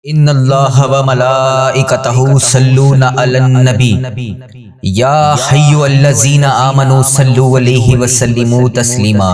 ان اللہ و ملائکتہ یصلون علی النبی یا حی الذین آمنوا صلوا علیہ وسلموا تسلیما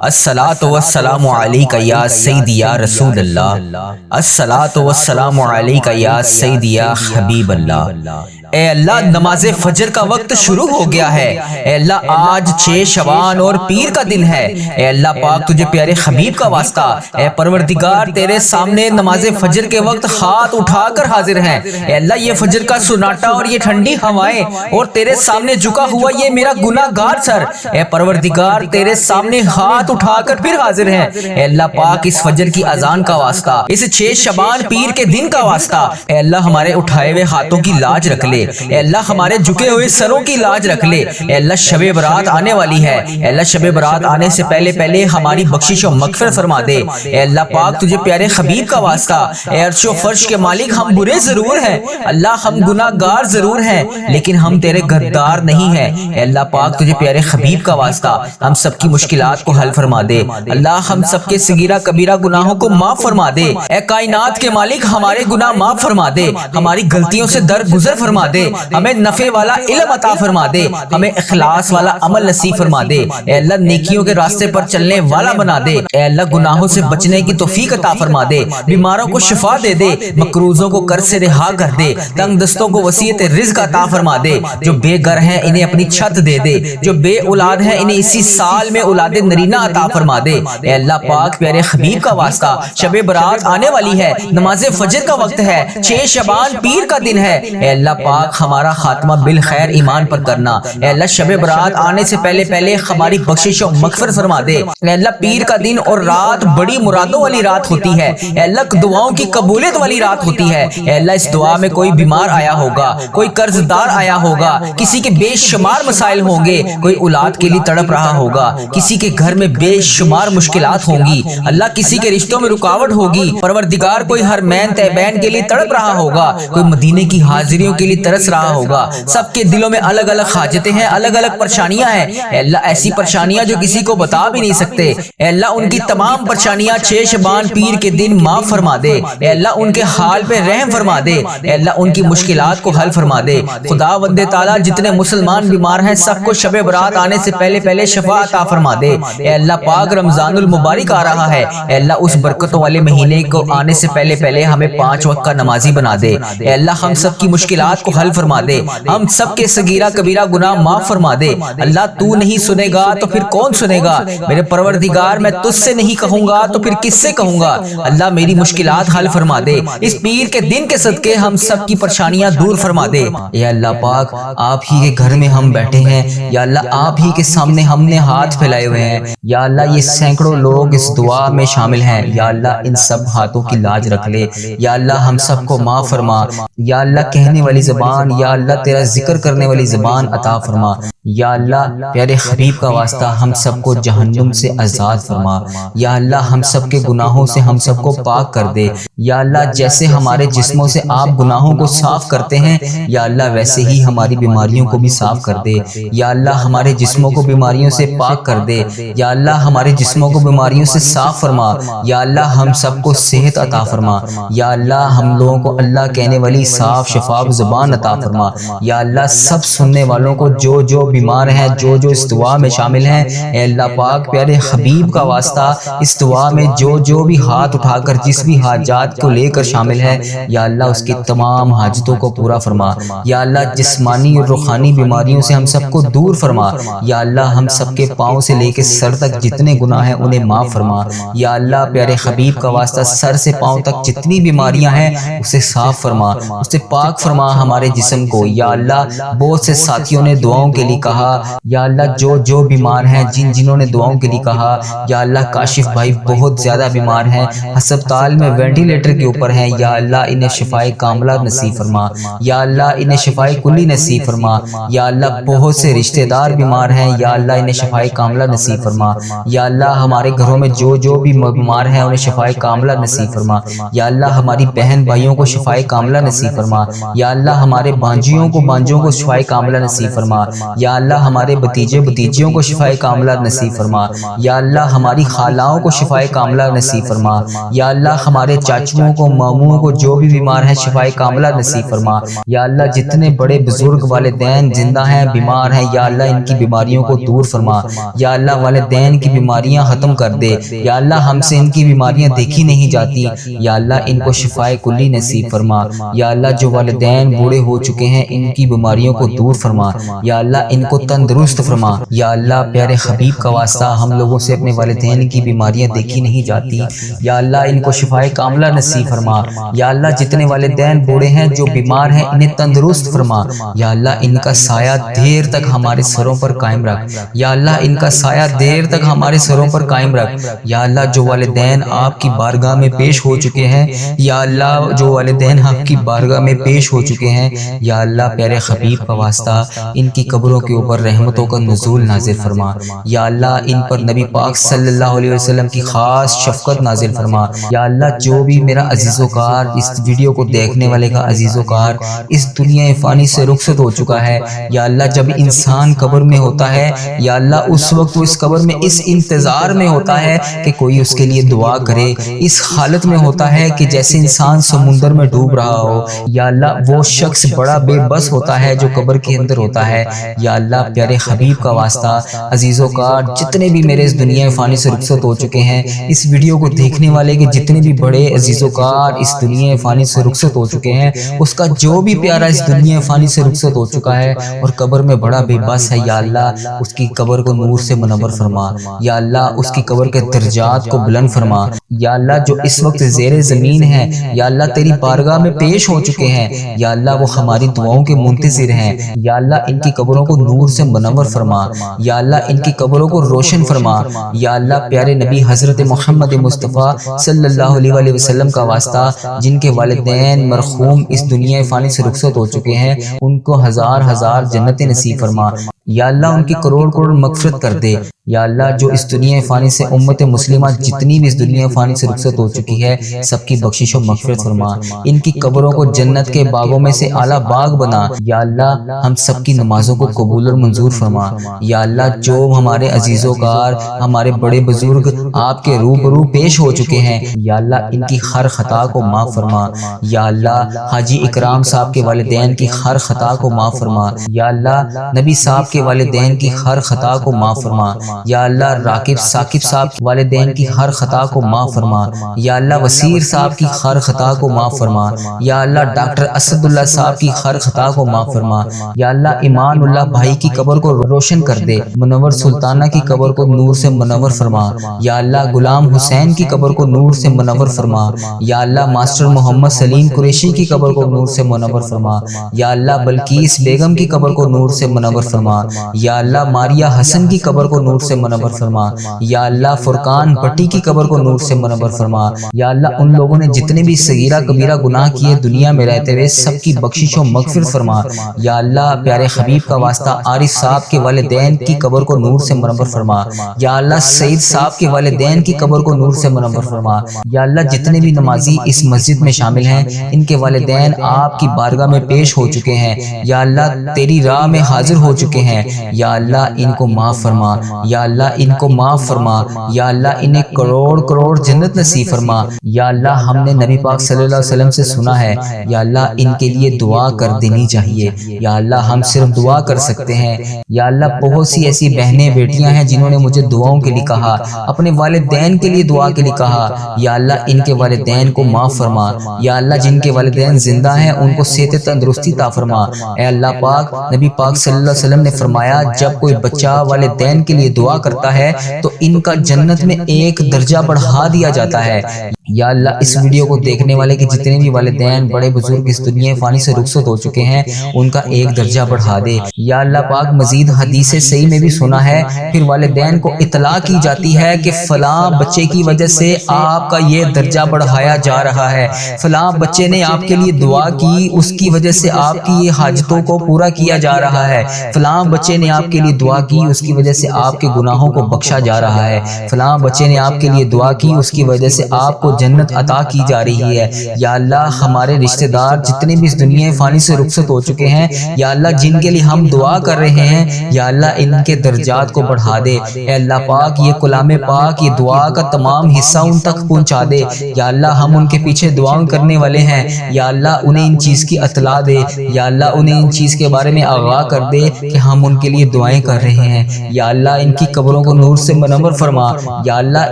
الصلاۃ والسلام علیک یا سیدی یا رسول اللہ الصلاۃ والسلام علیک یا سیدی یا حبیب اللہ۔ اے اللہ، نماز فجر کا وقت شروع ہو گیا ہے۔ اے اللہ، آج 6 شعبان اور پیر کا دن ہے۔ اے اللہ پاک، تجھے پیارے حبیب کا واسطہ، اے پروردگار، تیرے سامنے نماز فجر کے وقت ہاتھ اٹھا کر حاضر ہیں۔ اے اللہ، یہ فجر کا سناٹا اور یہ ٹھنڈی ہوائیں اور تیرے سامنے جھکا ہوا یہ میرا گناہ گار سر، اے پروردگار، تیرے سامنے ہاتھ اٹھا کر پھر حاضر ہیں۔ اے اللہ پاک، اس فجر کی اذان کا واسطہ، اس 6 شعبان پیر کے دن کا واسطہ، اے اللہ ہمارے اٹھائے ہوئے ہاتھوں کی لاج رکھ لے۔ اے اللہ ہمارے جھکے ہوئے سروں کی لاج رکھ لے۔ اے اللہ، شب برات آنے والی ہے۔ اے اللہ، شب برات آنے سے پہلے ہماری بخشش و مغفرت فرما دے۔ اے اللہ پاک، تجھے پیارے حبیب کا واسطہ، اے عرش و فرش کے مالک، ہم برے ضرور ہیں اللہ، ہم گناہ گار ضرور ہیں، لیکن ہم تیرے غدار نہیں ہیں۔ اے اللہ پاک، تجھے پیارے حبیب کا واسطہ، ہم سب کی مشکلات کو حل فرما دے۔ اللہ، ہم سب کے صغیرہ کبیرہ گناہوں کو معاف فرما دے۔ اے کائنات کے مالک، ہمارے گناہ معاف فرما دے، ہماری غلطیوں سے درگزر فرما دے، ہمیں نفع والا علم عطا فرما دے، ہمیں اخلاص والا عمل نصیب فرما دے۔ اے اللہ، نیکیوں کے راستے پر چلنے والا بنا دے۔ اے اللہ، گناہوں سے بچنے کی توفیق عطا فرما دے، بیماروں کو شفا دے دے، مقروضوں کو قرض سے رہا کر دے، تنگ دستوں کو وسعت رزق عطا فرما دے، جو بے گھر ہیں انہیں اپنی چھت دے دے، جو بے اولاد ہیں انہیں اسی سال میں اولاد نرینہ عطا فرما دے۔ اے اللہ پاک، پیارے حبیب کا واسطہ، شب برات آنے والی ہے، نماز فجر کا وقت ہے، 6 شعبان پیر کا دن ہے۔ اے اللہ پاک، ہمارا خاتمہ بالخیر ایمان پر کرنا۔ اے اللہ، شب برات آنے سے پہلے ہماری بخشش و مغفرت فرما دے۔ اے اللہ، پیر کا دن اور رات بڑی مرادوں والی رات ہوتی ہے۔ اے اللہ، دعاؤں کی قبولیت والی رات ہوتی ہے۔ اے اللہ، اس دعا میں کوئی بیمار آیا ہوگا، کوئی قرض دار آیا ہوگا، کسی کے بے شمار مسائل ہوں گے، کوئی اولاد کے لیے تڑپ رہا ہوگا، کسی کے گھر میں بے شمار مشکلات ہوں گی، اللہ کسی کے رشتوں میں رکاوٹ ہوگی، پروردگار کوئی حرمین طیبین کے لیے تڑپ رہا ہوگا، کوئی مدینے کی حاضریوں کے لیے ترس رہا ہوگا۔ سب کے دلوں میں الگ الگ حاجتیں ہیں، الگ الگ پریشانیاں ہیں۔ اے اللہ، ایسی پریشانیاں جو کسی کو بتا بھی نہیں سکتے، اے اللہ ان کی تمام پریشانیاں 6 شعبان پیر کے دن معاف فرما دے۔ اے اللہ، ان کے حال پہ رحم فرما دے۔ اے اللہ، ان کی مشکلات کو حل فرما دے۔ خدا وند تعالیٰ، جتنے مسلمان بیمار ہیں سب کو شب برات آنے سے پہلے شفا عطا فرما دے۔ اے اللہ پاک، رمضان المبارک آ رہا ہے، اے اللہ اس برکتوں والے مہینے کو آنے سے پہلے ہمیں 5 وقت کا نمازی بنا دے۔ اے اللہ، ہم سب کی مشکلات کو حل فرما دے، ہم سب کے صغیرہ کبیرہ گناہ معاف فرما دے۔ اللہ، تو نہیں سنے گا تو پھر کون سنے گا؟ میرے پروردگار، میں تجھ سے نہیں کہوں گا تو پھر کس سے کہوں گا؟ اللہ، میری مشکلات حل فرما دے۔ اس پیر کے دن کے صدقے ہم سب کی پریشانیاں دور فرما دے۔ اے اللہ پاک، آپ ہی کے گھر میں ہم بیٹھے ہیں، یا اللہ آپ ہی کے سامنے ہم نے ہاتھ پھیلائے ہوئے ہیں، یا اللہ یہ سینکڑوں لوگ اس دعا میں شامل ہیں، یا اللہ ان سب ہاتھوں کی لاج رکھ لے، یا اللہ ہم سب کو معاف فرما، یا اللہ کہنے والی زبان، یا اللہ تیرا ذکر کرنے والی زبان عطا فرما، یا اللہ پیارے حبیب کا واسطہ ہم سب کو جہنم سے آزاد فرما، یا اللہ ہم سب کے گناہوں سے ہم سب کو پاک کر دے، یا اللہ جیسے ہمارے جسموں سے آپ گناہوں کو صاف کرتے ہیں، یا اللہ ویسے ہی ہماری بیماریوں کو بھی صاف کر دے، یا اللہ ہمارے جسموں کو بیماریوں سے پاک کر دے، یا اللہ ہمارے جسموں کو بیماریوں سے صاف فرما، یا اللہ ہم سب کو صحت عطا فرما، یا اللہ ہم لوگوں کو اللہ کہنے والی صاف شفاف زبان عطا فرما، یا اللہ سب سننے والوں کو جو بیمار ہیں، جو اس دعا میں شامل ہیں، اے اللہ پاک پیارے حبیب کا واسطہ اس دعا میں جو بھی ہاتھ اٹھا کر جس بھی حاجات کو لے کر شامل ہے، یا اللہ اس کی تمام حاجتوں کو پورا فرما، یا اللہ جسمانی اور روحانی بیماریوں سے ہم سب کو دور فرما، یا اللہ ہم سب کے پاؤں سے لے کے سر تک جتنے گناہ ہیں انہیں معاف فرما، یا اللہ پیارے حبیب کا واسطہ سر سے پاؤں تک جتنی بیماریاں ہیں اسے صاف فرما، اسے پاک فرما ہمارے جسم کو، یا اللہ بہت سے ساتھیوں نے دعاؤں کے لیے کہا، یا اللہ جو بیمار ہیں، جنہوں نے دعاؤں کے لیے کہا، یا اللہ کاشف بھائی بہت زیادہ بیمار ہیں، ہسپتال میں وینٹیلیٹر کے اوپر ہیں، یا اللہ انہیں شفائے کاملہ نصیب فرما، یا اللہ انہیں شفائے کلی نصیب فرما، یا اللہ بہت سے رشتہ دار بیمار ہیں، یا اللہ انہیں شفائے کاملہ نصیب فرما، یا اللہ ہمارے گھروں میں جو بھی بیمار ہیں انہیں شفائے کاملہ نصیب فرما، یا اللہ ہماری بہن بھائیوں کو شفائے کاملہ نصیب فرما، یا اللہ ہمارے بانجیوں کو شفائے کاملہ نصیب فرما، یا اللہ ہمارے بھتیجیوں کو شفائے کاملہ نصیب فرما، یا اللہ ہماری خالاؤں کو شفائے کاملہ نصیب فرما، یا اللہ ہمارے چاچوؤں کو ماموں کو جو بھی بیمار ہیں شفائے کاملہ نصیب فرما، یا اللہ جتنے بڑے بزرگ والدین زندہ ہیں بیمار ہیں یا اللہ ان کی بیماریوں کو دور فرما، یا اللہ والدین کی بیماریاں ختم کر دے، یا اللہ ہم سے ان کی بیماریاں دیکھی نہیں جاتی، یا اللہ ان کو شفائے کلی نصیب فرما، یا اللہ جو والدین بوڑھے ہو چکے ہیں ان کی بیماریوں کو دور فرما، یا اللہ ان کو تندرست فرما، یا اللہ پیارے حبیب کا واسطہ ہم لوگوں سے اپنے والدین کی بیماریاں دیکھی نہیں جاتی، یا اللہ ان کو شفائے کاملہ نصیب فرما، یا اللہ جتنے والدین بوڑھے ہیں جو بیمار ہیں انہیں تندرست فرما، یا اللہ ان کا سایہ دیر تک ہمارے سروں پر قائم رکھ، یا اللہ ان کا سایہ دیر تک ہمارے سروں پر قائم رکھ، یا اللہ جو والدین آپ کی بارگاہ میں پیش ہو چکے ہیں، یا اللہ جو والدین آپ کی بارگاہ میں پیش ہو چکے ہیں، یا اللہ پیارے حبیب کا واسطہ ان کی قبروں کے اوپر رحمتوں کا نزول نازل فرما، یا اللہ ان پر نبی پاک صلی اللہ علیہ وسلم کی خاص شفقت نازل فرما، یا اللہ جو بھی میرا عزیز و کار اس ویڈیو کو دیکھنے والے کا عزیز و کار اس دنیا فانی سے رخصت ہو چکا ہے، یا اللہ جب انسان قبر میں ہوتا ہے یا اللہ اس وقت وہ اس قبر میں اس انتظار میں ہوتا ہے کہ کوئی اس کے لیے دعا کرے، اس حالت میں ہوتا ہے کہ جیسے انسان سمندر میں ڈوب رہا ہو، یا اللہ وہ شخص بڑا بے بس ہوتا ہے جو قبر کے اندر ہوتا ہے، یا اللہ پیارے حبیب کا واسطہ عزیز و کار جتنے بھی میرے اس دنیا فانی سے رخصت ہو چکے ہیں، اس ویڈیو کو دیکھنے والے کے جتنے بھی بڑے عزیز و کار اس دنیا فانی سے رخصت ہو چکے ہیں، اس کا جو بھی پیارا اس دنیا فانی سے رخصت ہو چکا ہے اور قبر میں بڑا بے بس ہے، یا اللہ اس کی قبر کو نور سے منور فرما، یا اللہ اس کی قبر کے درجات کو بلند فرما، یا اللہ جو اس وقت زیر زمین ہے یا اللہ تیری بارگاہ میں پیش ہو چکے ہیں، یا اللہ وہ ہماری دعاؤں کے منتظر ہیں، یا اللہ ان کی قبروں کو نور سے منور فرما، یا اللہ ان کی قبروں کو روشن فرما، یا اللہ پیارے نبی حضرت محمد مصطفیٰ صلی اللہ علیہ وسلم کا واسطہ جن کے والدین مرحوم اس دنیا فانی سے رخصت ہو چکے ہیں ان کو ہزار ہزار جنت نصیب فرما، یا اللہ ان کی کروڑ کروڑ مغفرت کر دے، یا اللہ جو اس دنیا فانی سے امت مسلمہ جتنی بھی اس دنیا فانی سے رخصت ہو چکی ہے سب کی بخشش و مغفرت فرما، ان کی قبروں کو جنت کے باغوں میں سے اعلیٰ باغ بنا، یا اللہ ہم سب کی نمازوں کو قبول اور منظور فرما، یا اللہ جو ہمارے عزیز و کار ہمارے بڑے بزرگ آپ کے روبرو پیش ہو چکے ہیں، یا اللہ ان کی ہر خطا کو معاف فرما، یا اللہ حاجی اکرام صاحب کے والدین کی ہر خطا کو معاف فرما، یا اللہ نبی صاحب کے والدین کی ہر خطا کو معاف فرما، یا اللہ راکب ثاقب صاحب کے والدین کی ہر خطا کو معاف فرما، یا اللہ وسیر صاحب کی ہر خطا کو معاف فرما، یا اللہ ڈاکٹر اسد اللہ صاحب کی ہر خطا کو معاف فرما، یا اللہ ایمان اللہ بھائی کی قبر کو روشن کر دے، منور سلطانہ کی قبر کو نور سے منور فرما، یا اللہ غلام حسین کی قبر کو نور سے منور فرما، یا اللہ ماسٹر محمد سلیم قریشی کی قبر کو نور سے منور فرما، یا اللہ بلقیس بیگم کی قبر کو نور سے منور فرما، یا اللہ ماریا حسن کی قبر کو نور سے منور فرما، یا اللہ فرقان بٹی کی قبر کو نور سے منور فرما، یا اللہ ان لوگوں نے جتنے بھی صغیرہ کبیرہ گناہ کیے دنیا میں رہتے ہوئے سب کی بخشش و مغفرت فرما، یا اللہ پیارے حبیب کا واسطہ عارف صاحب کے والدین کی قبر کو نور سے منور فرما، یا اللہ سعید صاحب کے والدین کی قبر کو نور سے منور فرما، یا اللہ جتنے بھی نمازی اس مسجد میں شامل ہیں ان کے والدین آپ کی بارگاہ میں پیش ہو چکے ہیں، یا اللہ تیری راہ میں حاضر ہو چکے ہیں، یا اللہ ان کو معاف فرما، یا اللہ ان کو معاف فرما، یا اللہ انہیں کروڑ کروڑ جنت نصیب فرما، یا اللہ ہم نے نبی پاک صلی اللہ علیہ وسلم سے سنا ہے یا اللہ ان کے لیے دعا کر دینی چاہیے، یا اللہ ہم صرف دعا کر سکتے ہیں، یا اللہ بہت سی ایسی بہنیں بیٹیاں ہیں جنہوں نے مجھے دعاؤں کے لیے کہا، اپنے والدین کے لیے دعا کے لیے کہا، یا اللہ ان کے والدین کو معاف فرما، یا اللہ جن کے والدین زندہ ہیں ان کو صحت تندرستی عطا فرما، اے اللہ پاک نبی پاک صلی اللہ علیہ وسلم نے فرمایا جب کوئی بچہ والدین کے لیے دعا کرتا ہے تو ان کا جنت میں ایک درجہ بڑھا دیا جاتا ہے، یا اللہ اس ویڈیو کو دیکھنے والے کے جتنے بھی والدین بڑے بزرگ اس دنیا فانی سے رخصت ہو چکے ہیں ان کا ایک درجہ بڑھا دے، یا اللہ پاک مزید حدیث صحیح میں بھی سنا ہے پھر والدین کو اطلاع کی جاتی ہے کہ فلاں بچے کی وجہ سے آپ کا یہ درجہ بڑھایا جا رہا ہے، فلاں بچے نے آپ کے لیے دعا کی اس کی وجہ سے آپ کی یہ حاجتوں کو پورا کیا جا رہا ہے، فلاں بچے نے آپ کے لیے دعا کی، اس کی وجہ سے آپ کے گناہوں کو بخشا جا رہا ہے، فلاں بچے نے آپ کے لیے دعا کی، اس کی وجہ سے آپ کو جنت عطا کی جا رہی ہے۔ یا اللہ ہمارے رشتہ دار جتنے بھی اس دنیا فانی سے رخصت ہو چکے ہیں، یا اللہ جن کے لیے ہم دعا کر رہے ہیں، یا اللہ ان کے درجات کو بڑھا دے۔ اے اللہ پاک یہ کلام پاک یہ دعا کا تمام حصہ ان تک پہنچا دے۔ یا اللہ ہم ان کے پیچھے دعائیں کرنے والے ہیں، یا اللہ انہیں ان چیز کی اطلاع دے، یا اللہ انہیں ان چیز کے بارے میں آگاہ کر دے کہ ہم ان کے لیے دعائیں کر رہے ہیں۔ یا اللہ ان کی قبروں کو نور سے منور فرما، یا اللہ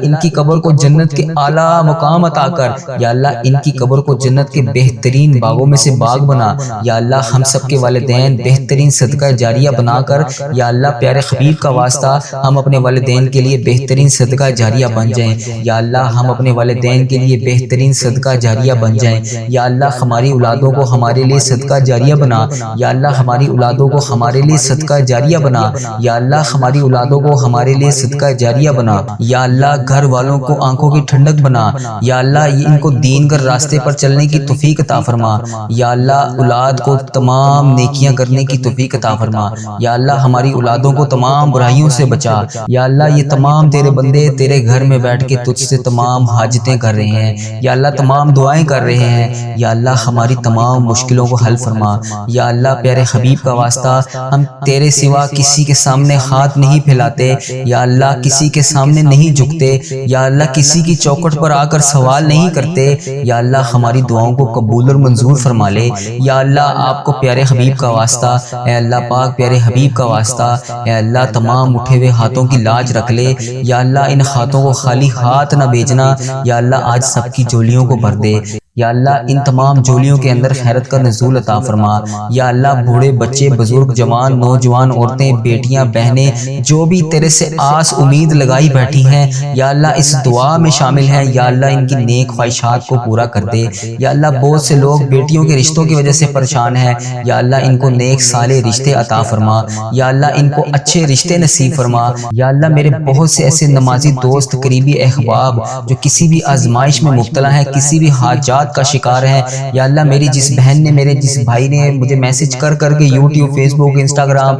ان کی قبر کو جنت کے اعلیٰ مقام عطا کر، یا اللہ ان کی قبر کو جنت کے بہترین باغوں میں سے باغ بنا۔ یا اللہ ہم سب کے والدین بہترین صدقہ جاریہ بنا کر، یا اللہ پیارے حبیب کا واسطہ ہم اپنے والدین کے لیے بہترین صدقہ جاریہ بن جائیں۔ یا اللہ ہم اپنے والدین کے لیے بہترین صدقہ جاریہ بن جائیں۔ یا اللہ ہماری اولادوں کو ہمارے لیے صدقہ جاریہ بنا، یا اللہ ہماری اولادوں کو ہمارے لیے صدقہ جاریہ بنا، یا اللہ ہماری اولادوں کو ہمارے لیے صدقہ جاریہ بنا۔ یا اللہ گھر والوں کو آنکھوں کی ٹھنڈک بنا، یا اللہ ان کو دین کر راستے پر چلنے کی توفیق عطا فرما۔ یا اللہ اولاد کو تمام نیکیاں کرنے کی توفیق عطا فرما۔ یا اللہ ہماری اولادوں کو تمام برائیوں سے بچا۔ یا اللہ یہ تمام تیرے بندے تیرے گھر میں بیٹھ کے تجھ سے تمام حاجتیں کر رہے ہیں، یا اللہ تمام دعائیں کر رہے ہیں۔ یا اللہ ہماری تمام مشکلوں کو حل فرما۔ یا اللہ پیارے حبیب کا واسطہ ہم تیرے سوا کسی کے سامنے ہاتھ نہیں پھیلاتے، یا اللہ کسی کے سامنے نہیں جھکتے، یا اللہ کسی کی چوکھٹ پر آ کر سوال نہیں کرتے۔ یا اللہ ہماری دعاؤں کو قبول اور منظور فرما لے۔ یا اللہ آپ کو پیارے حبیب کا واسطہ، اے اللہ پاک پیارے حبیب کا واسطہ، اے اللہ تمام اٹھے ہوئے ہاتھوں کی لاج رکھ لے۔ یا اللہ ان ہاتھوں کو خالی ہاتھ نہ بھیجنا، یا اللہ آج سب کی جولیوں کو بھر دے۔ یا اللہ ان تمام جولیوں کے اندر خیرت کا نزول عطا فرما۔ یا اللہ بوڑھے بچے بزرگ جوان نوجوان عورتیں بیٹیاں بہنیں جو بھی تیرے سے آس امید لگائی بیٹھی ہیں، یا اللہ اس دعا میں شامل ہیں، یا اللہ ان کی نیک خواہشات کو پورا کر دے۔ یا اللہ بہت سے لوگ بیٹیوں کے رشتوں کی وجہ سے پریشان ہیں، یا اللہ ان کو نیک صالح رشتے عطا فرما۔ یا اللہ ان کو اچھے رشتے نصیب فرما۔ یا اللہ میرے بہت سے ایسے نمازی دوست قریبی احباب جو کسی بھی آزمائش میں مبتلا ہیں، کسی بھی حاجات کا شکار ہیں، یا اللہ میری جس بہن نے میرے جس بھائی نے مجھے میسج کر کے یوٹیوب فیس بک انسٹاگرام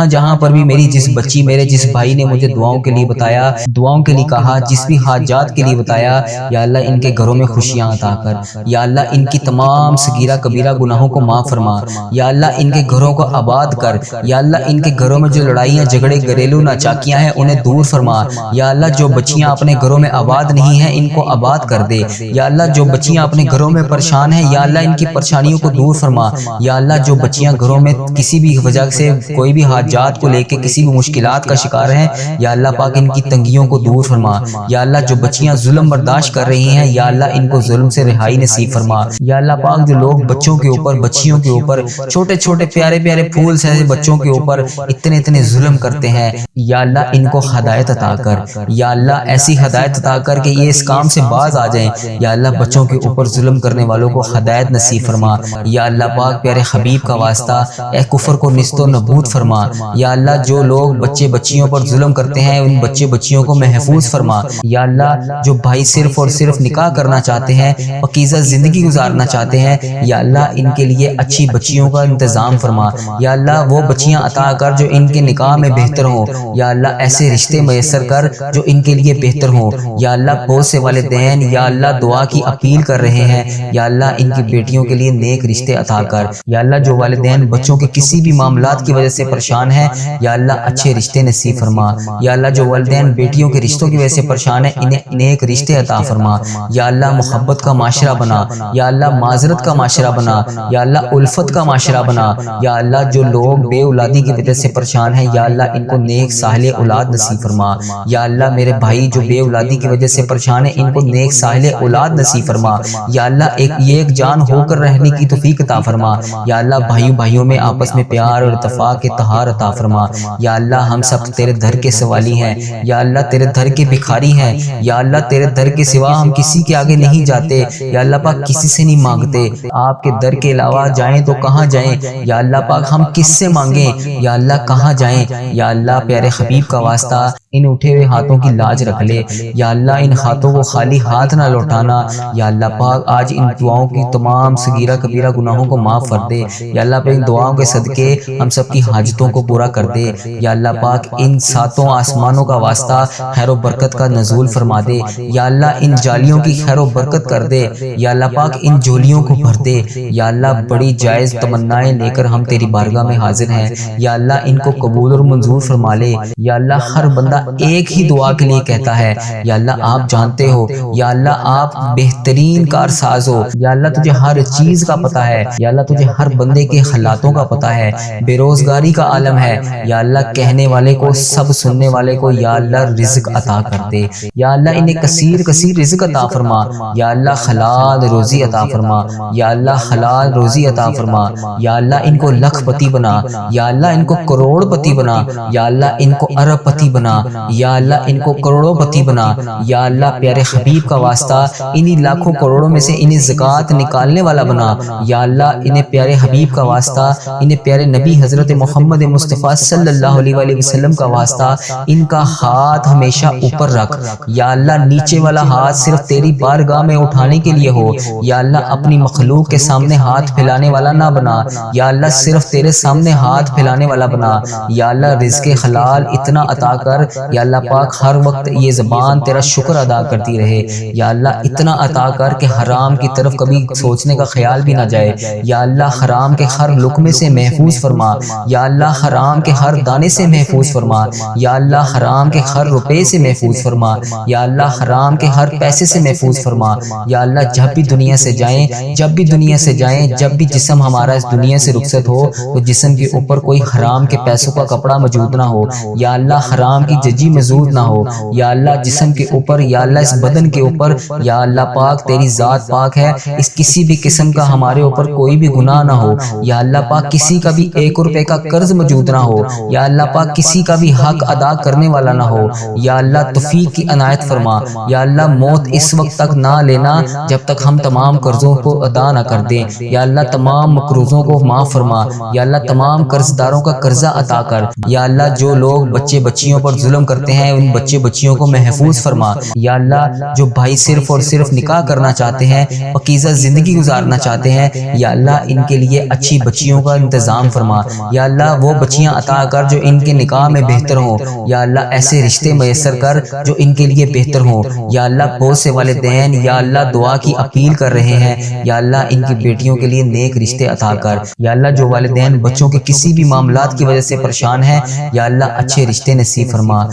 جہاں پر بھی میری جس بچی میرے جس بھائی نے مجھے دعاؤں کے لیے بتایا، دعاؤں کے لیے کہا، جس بھی حاجات کے لیے بتایا، یا اللہ ان کے گھروں میں خوشیاں عطا کر۔ یا اللہ ان کی تمام صغیرہ کبیرہ گناہوں کو معاف فرما۔ یا اللہ ان کے گھروں کو آباد کر۔ یا اللہ ان کے گھروں میں جو لڑائیاں جھگڑے گھریلو ناچاکیاں ہیں انہیں دور فرما۔ یا اللہ جو بچیاں اپنے گھروں میں آباد نہیں ہیں ان کو آباد کر دے۔ یا اللہ جو بچیاں اپنے گھروں میں پریشان ہیں، یا اللہ ان کی پریشانیوں کو دور فرما۔ یا اللہ جو بچیاں گھروں میں کسی بھی وجہ سے کوئی بھی حاجات کو لے کے کسی بھی مشکلات کا شکار ہیں، یا اللہ پاک ان کی تنگیوں کو دور فرما۔ یا اللہ جو بچیاں ظلم برداشت کر رہی ہیں، یا اللہ ان کو ظلم سے رہائی نصیب فرما۔ یا اللہ پاک جو لوگ بچوں کے اوپر بچیوں کے اوپر چھوٹے چھوٹے پیارے پیارے پھول سے بچوں کے اوپر اتنے ظلم کرتے ہیں، یا اللہ ان کو ہدایت عطا کر۔ یا اللہ ایسی ہدایت عطا کر کہ یہ اس کام سے باز آ جائیں۔ یا اللہ بچوں کے اوپر ظلم کرنے والوں کو ہدایت نصیب فرما۔ یا اللہ پاک پیارے حبیب کا واسطہ اے کفر کو نیست و نابود فرما۔ یا اللہ جو لوگ بچے بچیوں پر ظلم کرتے ہیں ان بچے بچیوں کو محفوظ فرما۔ یا اللہ جو بھائی صرف اور صرف نکاح کرنا چاہتے ہیں، پاکیزہ زندگی گزارنا چاہتے ہیں، یا اللہ ان کے لیے اچھی بچیوں کا انتظام فرما۔ یا اللہ وہ بچیاں عطا کر جو ان کے نکاح میں بہتر ہوں، یا اللہ ایسے رشتے میسر کر جو ان کے لیے بہتر ہوں۔ یا اللہ بہت سے والدین یا اللہ دعا کی اپیل کر رہے ہیں، یا اللہ ان کی بیٹیوں کے لیے نیک رشتے عطا کر۔ یا اللہ جو والدین بچوں کے کسی بھی معاملات کی وجہ سے پریشان ہیں، یا اللہ اچھے رشتے نصیب فرما۔ یا اللہ جو والدین بیٹیوں کے رشتوں کی وجہ سے پریشان ہیں انہیں نیک رشتے عطا فرما۔ یا اللہ محبت کا معاشرہ بنا، یا اللہ معذرت کا معاشرہ بنا، یا اللہ الفت کا معاشرہ بنا۔ یا اللہ جو لوگ بے اولادی کی وجہ سے پریشان ہیں، یا اللہ ان کو نیک صالح اولاد نصیب فرما۔ یا اللہ میرے بھائی جو بے اولادی کی وجہ سے پریشان ہیں ان کو نیک صالح اولاد نصیب فرما۔ یا اللہ ایک جان ہو کر رہنے کی توفیق عطا فرما۔ یا اللہ بھائیوں میں آپس میں پیار اور اتفاق اتحاد عطا فرما۔ یا اللہ ہم سب تیرے در کے سوالی ہیں، یا اللہ تیرے در کے بھکاری ہیں، یا اللہ تیرے در کے سوا ہم کسی کے آگے نہیں جاتے، یا اللہ پاک کسی سے نہیں مانگتے۔ آپ کے در کے علاوہ جائیں تو کہاں جائیں، یا اللہ پاک ہم کس سے مانگیں، یا اللہ کہاں جائیں۔ یا اللہ پیارے حبیب کا واسطہ ان اٹھے ہوئے ہاتھوں کی لاج رکھ لے یا اللہ، ان ہاتھوں کو خالی ہاتھ نہ لوٹانا یا اللہ پاک۔ آج ان دعاؤں کی تمام صغیرہ کبیرہ گناہوں کو معاف کر دے یا اللہ پاک۔ ان دعاؤں کے صدقے ہم سب کی حاجتوں کو پورا کر دے یا اللہ پاک۔ ان ساتوں آسمانوں کا واسطہ خیر و برکت کا نزول فرما دے یا اللہ۔ ان جالیوں کی خیر و برکت کر دے یا اللہ پاک۔ ان جولیوں کو بھر دے یا اللہ۔ بڑی جائز تمنائیں لے کر ہم تیری بارگاہ میں حاضر ہیں یا اللہ، ان کو قبول اور منظور فرما لے یا اللہ۔ ہر بندہ ایک ہی دعا کے لیے کہتا ہے یا اللہ، آپ جانتے ہو یا اللہ، آپ بہترین کارساز ہو یا اللہ۔ تجھے ہر چیز کا پتہ ہے یا اللہ، تجھے ہر بندے کے حالاتوں کا پتہ ہے۔ بے روزگاری کا عالم ہے یا اللہ، کہنے والے کو، سب سننے والے کو یا اللہ رزق عطا کر دے یا اللہ۔ انہیں کثیر کثیر رزق عطا فرما یا اللہ۔ حلال روزی عطا فرما یا اللہ، حلال روزی عطا فرما یا اللہ۔ ان کو لکھ پتی بنا یا اللہ، ان کو کروڑ پتی بنا یا اللہ۔ ان کو ارب پتی بنا یا اللہ، ان کو کروڑوں پتی بنا یا اللہ۔ پیارے حبیب کا واسطہ انہی لاکھوں کروڑوں میں سے انہیں زکوٰۃ نکالنے والا بنا یا اللہ۔ انہیں پیارے حبیب کا واسطہ، انہیں پیارے نبی حضرت محمد مصطفیٰ صلی اللہ علیہ وآلہ وسلم کا واسطہ، ان کا ہاتھ ہمیشہ اوپر رکھ یا اللہ۔ نیچے والا ہاتھ صرف تیری بارگاہ میں اٹھانے کے لیے ہو یا اللہ۔ اپنی مخلوق کے سامنے ہاتھ پھیلانے والا نہ بنا یا اللہ، صرف تیرے سامنے ہاتھ پھیلانے والا بنا یا اللہ۔ رزق حلال اتنا عطا کر یا اللہ پاک، ہر وقت یہ زبان تیرا شکر ادا کرتی رہے یا اللہ۔ اتنا عطا کر کہ حرام کی طرف کبھی سوچنے کا خیال بھی نہ جائے یا اللہ۔ حرام کے ہر لقمے سے محفوظ فرما یا اللہ۔ حرام کے ہر دانے سے محفوظ فرما یا اللہ۔ حرام کے ہر روپے سے محفوظ فرما یا اللہ۔ حرام کے ہر پیسے سے محفوظ فرما یا اللہ۔ جب بھی دنیا سے جائیں، جب بھی دنیا سے جائیں، جب بھی جسم ہمارا اس دنیا سے رخصت ہو تو جسم کے اوپر کوئی حرام کے پیسوں کا کپڑا موجود نہ ہو یا اللہ۔ حرام کی ججی موجود نہ ہو یا اللہ۔ جسم کے اوپر یا اللہ، اس بدن کے اوپر یا اللہ پاک، تیری ذات پاک ہے، اس کسی بھی قسم کا ہمارے اوپر کوئی بھی گناہ نہ ہو یا اللہ پاک۔ کسی کا بھی 1 روپے کا قرض موجود نہ ہو یا اللہ پاک۔ کسی کا بھی حق ادا کرنے والا نہ ہو یا اللہ۔ توفیق کی عنایت فرما یا اللہ۔ موت اس وقت تک نہ لینا جب تک ہم تمام قرضوں کو ادا نہ کر دیں یا اللہ۔ تمام مقروضوں کو معاف فرما یا اللہ۔ تمام قرض داروں کا قرضہ عطا کر یا اللہ۔ جو لوگ بچے بچیوں پر ظلم کرتے ہیں، ان بچے بچیوں کو محفوظ فرما یا اللہ۔ جو بھائی صرف اور صرف نکاح کرنا چاہتے ہیں، پاکیزہ زندگی گزارنا چاہتے ہیں یا اللہ، ان کے لیے اچھی بچیوں کا انتظام فرما یا اللہ۔ وہ بچیاں عطا کر جو ان کے نکاح میں بہتر ہوں یا اللہ۔ ایسے رشتے میسر کر جو ان کے لیے بہتر ہوں یا اللہ۔ بہت سے والدین یا اللہ دعا کی اپیل کر رہے ہیں یا اللہ۔ ان کی بیٹیوں کے لیے نیک رشتے عطا کر یا اللہ۔ جو والدین بچوں کے کسی بھی معاملات کی وجہ سے پریشان ہیں یا اللہ، اچھے رشتے نصیب فرما